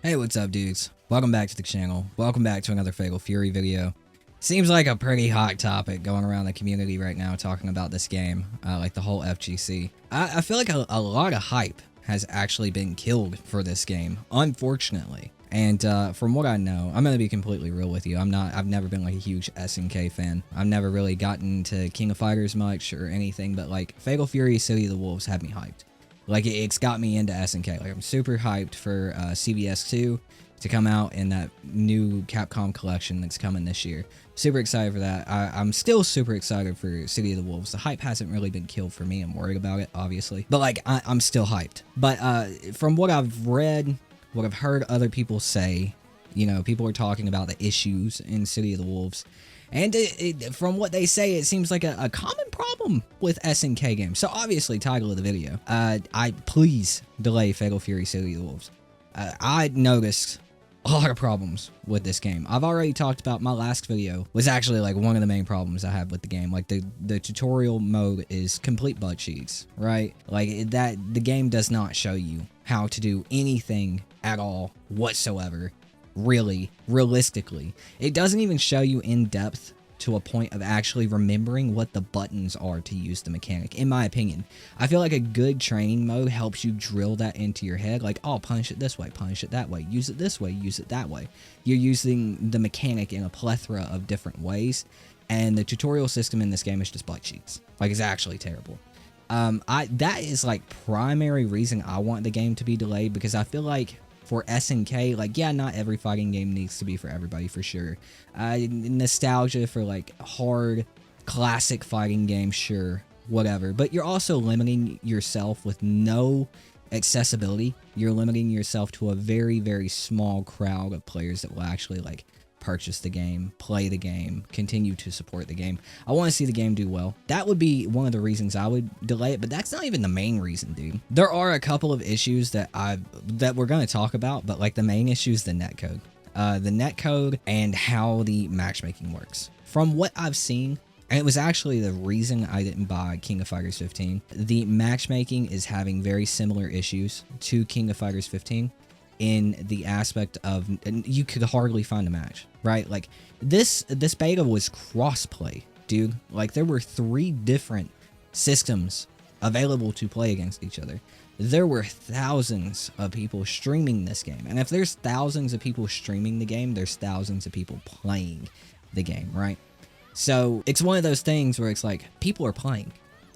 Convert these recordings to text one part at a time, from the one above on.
Hey, what's up, dudes? Welcome back to the channel. Welcome back to another Fatal Fury video. Seems like a pretty hot topic going around the community right now talking about this game, like the whole FGC. I feel like a lot of hype has actually been killed for this game, unfortunately. And from what I know, I'm going to be completely real with you. I've never been like a huge SNK fan. I've never really gotten to King of Fighters much or anything, but like Fatal Fury City of the Wolves had me hyped. Like, it's got me into SNK. Like, I'm super hyped for CVS 2 to come out in that new Capcom collection that's coming this year. Super excited for that. I'm still super excited for City of the Wolves. The hype hasn't really been killed for me. I'm worried about it, obviously. But, like, I'm still hyped. But from what I've read, what I've heard other people say, you know, people are talking about the issues in City of the Wolves. And from what they say, it seems like a common problem with SNK games. So obviously, title of the video, please delay Fatal Fury City of the Wolves. I noticed a lot of problems with this game. I've already talked about my last video was actually like one of the main problems I have with the game. Like the tutorial mode is complete butt cheeks, right? Like the game does not show you how to do anything at all whatsoever. Really, realistically, it doesn't even show you in depth to a point of actually remembering what the buttons are to use the mechanic, in my opinion. I feel like a good training mode helps you drill that into your head, like, oh, punish it this way, punish it that way, use it this way, use it that way. You're using the mechanic in a plethora of different ways, and the tutorial system in this game is just butt cheeks. Like, it's actually terrible. That is like primary reason I want the game to be delayed, because I feel like for SNK, like, yeah, not every fighting game needs to be for everybody, for sure. Nostalgia for, like, hard, classic fighting games, sure, whatever. But you're also limiting yourself with no accessibility. You're limiting yourself to a very, very small crowd of players that will actually, like, purchase the game, play the game, continue to support the game. I want to see the game do well. That would be one of the reasons I would delay it, but that's not even the main reason, dude. There are a couple of issues that we're going to talk about, but like the main issue is the netcode. The netcode and how the matchmaking works. From what I've seen, and it was actually the reason I didn't buy King of Fighters 15, the matchmaking is having very similar issues to King of Fighters 15. In the aspect of you could hardly find a match, right? Like this beta was crossplay, dude. Like there were 3 different systems available to play against each other. There were thousands of people streaming this game, and if there's thousands of people streaming the game, there's thousands of people playing the game, right? So it's one of those things where it's like people are playing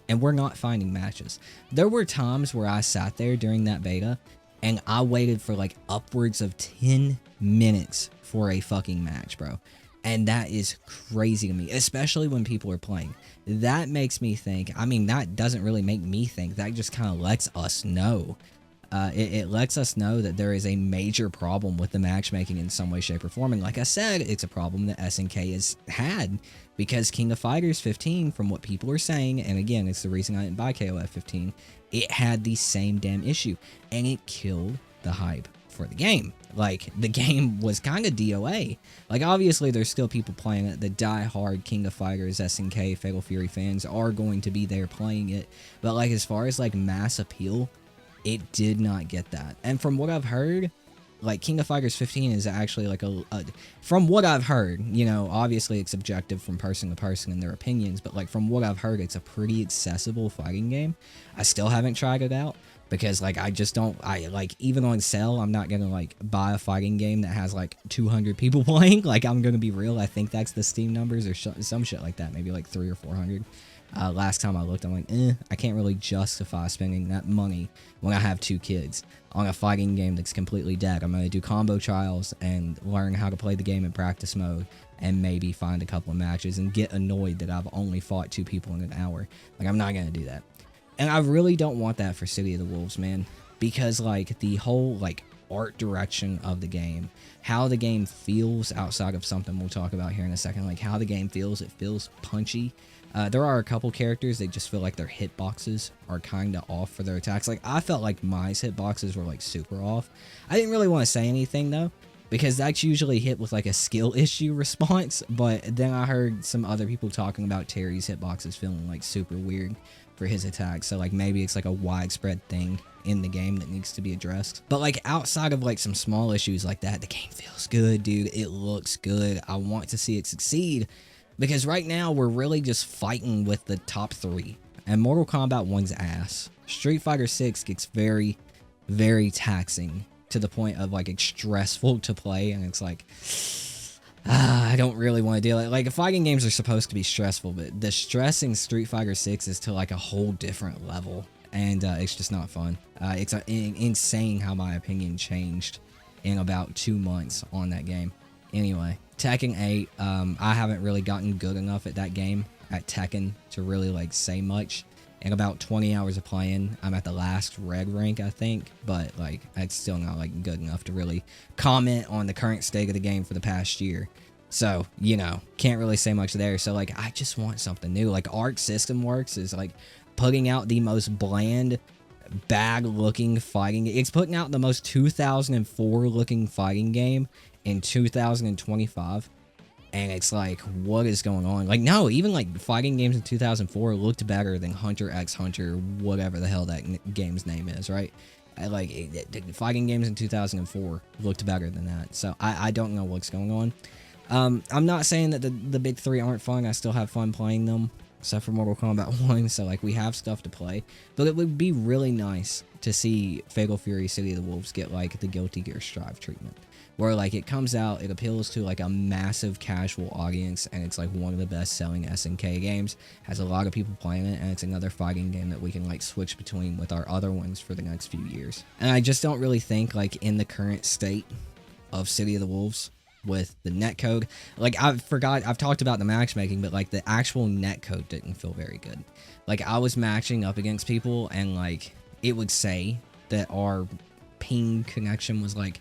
and we're not finding matches. There were times where I sat there during that beta and I waited for like upwards of 10 minutes for a fucking match, bro. And that is crazy to me, especially when people are playing. That makes me think, I mean, that doesn't really make me think. That just kind of lets us know. It lets us know that there is a major problem with the matchmaking in some way, shape, or form. And like I said, it's a problem that SNK has had because King of Fighters 15, from what people are saying, and again, it's the reason I didn't buy KOF 15, it had the same damn issue, and it killed the hype for the game. Like, the game was kind of DOA. Like, obviously, there's still people playing it. The die-hard King of Fighters, SNK, Fatal Fury fans are going to be there playing it. But, like, as far as, like, mass appeal, it did not get that. And from what I've heard, like, King of Fighters 15 is actually, like, from what I've heard, you know, obviously it's subjective from person to person and their opinions, but, like, from what I've heard, it's a pretty accessible fighting game. I still haven't tried it out, because, like, I just don't, like, even on sale, I'm not gonna, like, buy a fighting game that has, like, 200 people playing. Like, I'm gonna be real, I think that's the Steam numbers, or some shit like that, maybe, like, 300 or 400. Last time I looked, I'm like, I can't really justify spending that money when I have 2 kids on a fighting game that's completely dead. I'm going to do combo trials and learn how to play the game in practice mode and maybe find a couple of matches and get annoyed that I've only fought 2 people in an hour. Like, I'm not going to do that. And I really don't want that for City of the Wolves, man, because, like, the whole, like, art direction of the game, how the game feels outside of something we'll talk about here in a second, like how the game feels, it feels punchy. There are a couple characters that just feel like their hitboxes are kind of off for their attacks. Like, I felt like my hitboxes were, like, super off. I didn't really want to say anything, though, because that's usually hit with, like, a skill issue response. But then I heard some other people talking about Terry's hitboxes feeling, like, super weird for his attacks. So, like, maybe it's, like, a widespread thing in the game that needs to be addressed. But like outside of like some small issues like that, the game feels good, dude. It looks good. I want to see it succeed because right now we're really just fighting with the top 3. And Mortal Kombat 1's ass. Street Fighter 6 gets very, very taxing to the point of like it's stressful to play, and it's like I don't really want to deal with it. Like, fighting games are supposed to be stressful, but the stress in Street Fighter 6 is to like a whole different level, and it's just not fun. It's insane how my opinion changed in about 2 months on that game. Anyway, Tekken 8, I haven't really gotten good enough at that game, at Tekken, to really like say much. In about 20 hours of playing, I'm at the last red rank, I think, but like it's still not like good enough to really comment on the current state of the game for the past year. So, you know, can't really say much there. So like I just want something new. Like Arc System Works is like putting out the most bland, bad looking fighting. It's putting out the most 2004 looking fighting game in 2025. And it's like, what is going on? Like, no, even like fighting games in 2004 looked better than Hunter x Hunter, whatever the hell that game's name is, right? Fighting games in 2004 looked better than that. So I don't know what's going on. I'm not saying that the big 3 aren't fun. I still have fun playing them, except for Mortal Kombat 1. So like we have stuff to play, but it would be really nice to see Fatal Fury City of the Wolves get like the Guilty Gear Strive treatment, where like it comes out, it appeals to like a massive casual audience, and it's like one of the best selling SNK games, has a lot of people playing it, and it's another fighting game that we can like switch between with our other ones for the next few years. And I just don't really think like in the current state of City of the Wolves with the netcode, like I've talked about the matchmaking, but like the actual netcode didn't feel very good. Like I was matching up against people, and like it would say that our ping connection was like,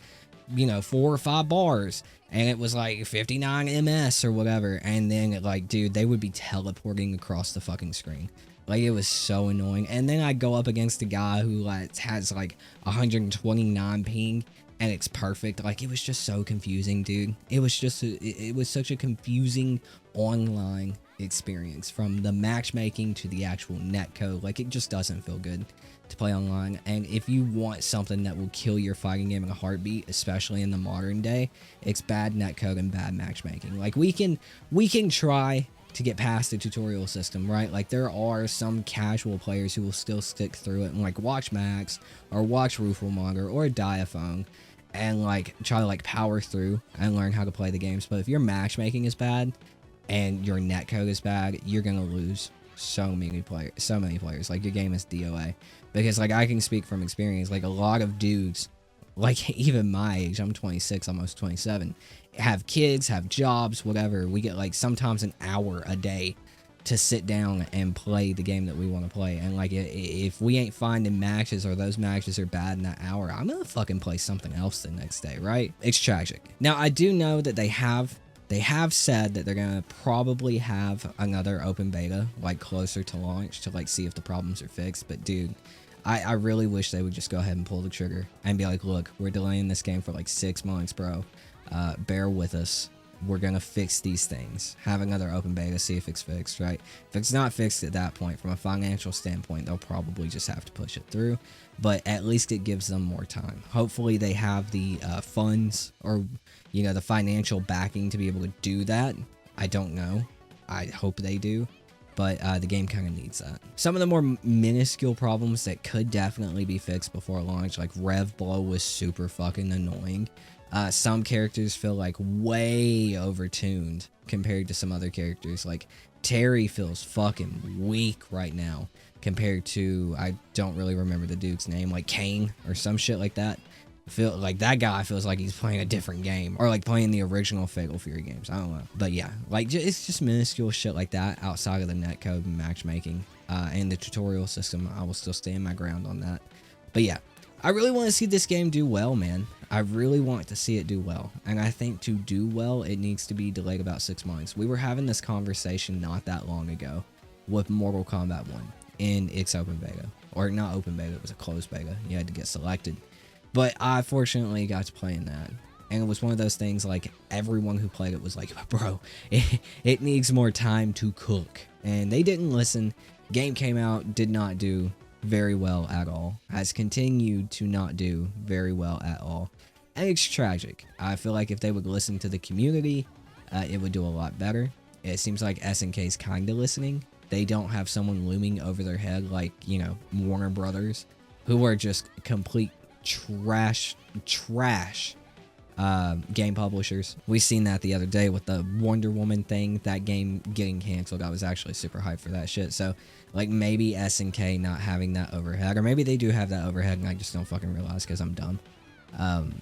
you know, 4 or 5 bars, and it was like 59 ms or whatever, and then like, dude, they would be teleporting across the fucking screen. Like, it was so annoying. And then I'd go up against a guy who like has like 129 ping, and it's perfect. Like, it was just so confusing, dude. It was just it was such a confusing online experience, from the matchmaking to the actual netcode. Like, it just doesn't feel good to play online. And if you want something that will kill your fighting game in a heartbeat, especially in the modern day, it's bad netcode and bad matchmaking. Like, we can try to get past the tutorial system, right? Like, there are some casual players who will still stick through it and like watch Max or watch Ruffelmonger or Diaphone and like try to like power through and learn how to play the games. But if your matchmaking is bad and your netcode is bad, you're gonna lose so many players. Like, your game is DOA. Because like, I can speak from experience, like a lot of dudes, like even my age, I'm 26, almost 27, have kids, have jobs, whatever. We get like sometimes an hour a day to sit down and play the game that we want to play. And like, if we ain't finding matches, or those matches are bad in that hour, I'm gonna fucking play something else the next day, right? It's tragic. Now, I do know that they have said that they're gonna probably have another open beta like closer to launch to like see if the problems are fixed. But dude, I really wish they would just go ahead and pull the trigger and be like, look, we're delaying this game for like 6 months, bro. Bear with us. We're gonna fix these things. Have another open beta, see if it's fixed, right? If it's not fixed at that point, from a financial standpoint, they'll probably just have to push it through. But at least it gives them more time. Hopefully they have the funds, or, you know, the financial backing to be able to do that. I don't know. I hope they do. But the game kind of needs that. Some of the more minuscule problems that could definitely be fixed before launch, like Rev Blow was super fucking annoying. Some characters feel like way overtuned compared to some other characters. Like, Terry feels fucking weak right now compared to, I don't really remember the dude's name, like Kane or some shit like that. Feel like that guy feels like he's playing a different game, or like playing the original Fatal Fury games. I don't know, but yeah, like it's just minuscule shit like that outside of the netcode and matchmaking and the tutorial system. I will still stand my ground on that. But yeah, I really want to see this game do well, man. I really want to see it do well, and I think to do well, it needs to be delayed about 6 months. We were having this conversation not that long ago with Mortal Kombat 1 in its open beta, or not open beta, it was a closed beta. You had to get selected. But I fortunately got to play in that. And it was one of those things, like, everyone who played it was like, bro, it needs more time to cook. And they didn't listen. Game came out, did not do very well at all. Has continued to not do very well at all. And it's tragic. I feel like if they would listen to the community, it would do a lot better. It seems like SNK is kind of listening. They don't have someone looming over their head like, you know, Warner Brothers, who are just complete trash game publishers. We seen that the other day with the Wonder Woman thing, that game getting canceled. I was actually super hyped for that shit. So, like, maybe SNK not having that overhead, or maybe they do have that overhead and I just don't fucking realize because I'm dumb.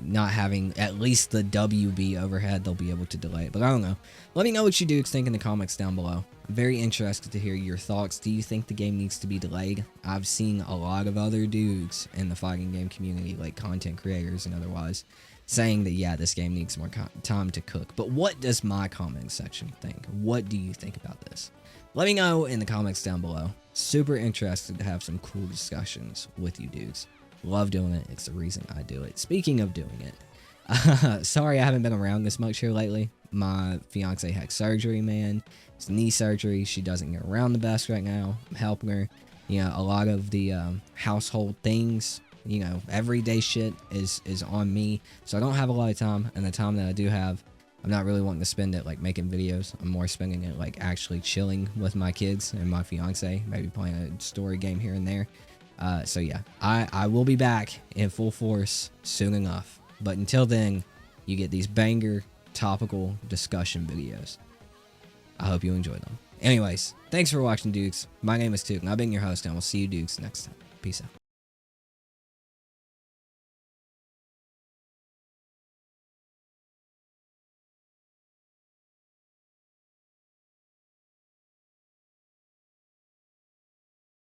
Not having at least the WB overhead, they'll be able to delay it. But I don't know. Let me know what you dudes think in the comments down below. I'm very interested to hear your thoughts. Do you think the game needs to be delayed? I've seen a lot of other dudes in the fighting game community, like content creators and otherwise, saying that, yeah, this game needs more time to cook. But what does my comment section think? What do you think about this? Let me know in the comments down below. Super interested to have some cool discussions with you dudes. Love doing it. It's the reason I do it. Speaking of doing it, sorry I haven't been around this much here lately. My fiance had surgery, man. It's knee surgery. She doesn't get around the best right now. I'm helping her. You know, a lot of the household things, you know, everyday shit is on me. So I don't have a lot of time. And the time that I do have, I'm not really wanting to spend it like making videos. I'm more spending it like actually chilling with my kids and my fiance. Maybe playing a story game here and there. So yeah, I will be back in full force soon enough. But until then, you get these banger topical discussion videos. I hope you enjoy them. Anyways, thanks for watching, dudes. My name is Took, and I've been your host, and we'll see you dudes next time. Peace out.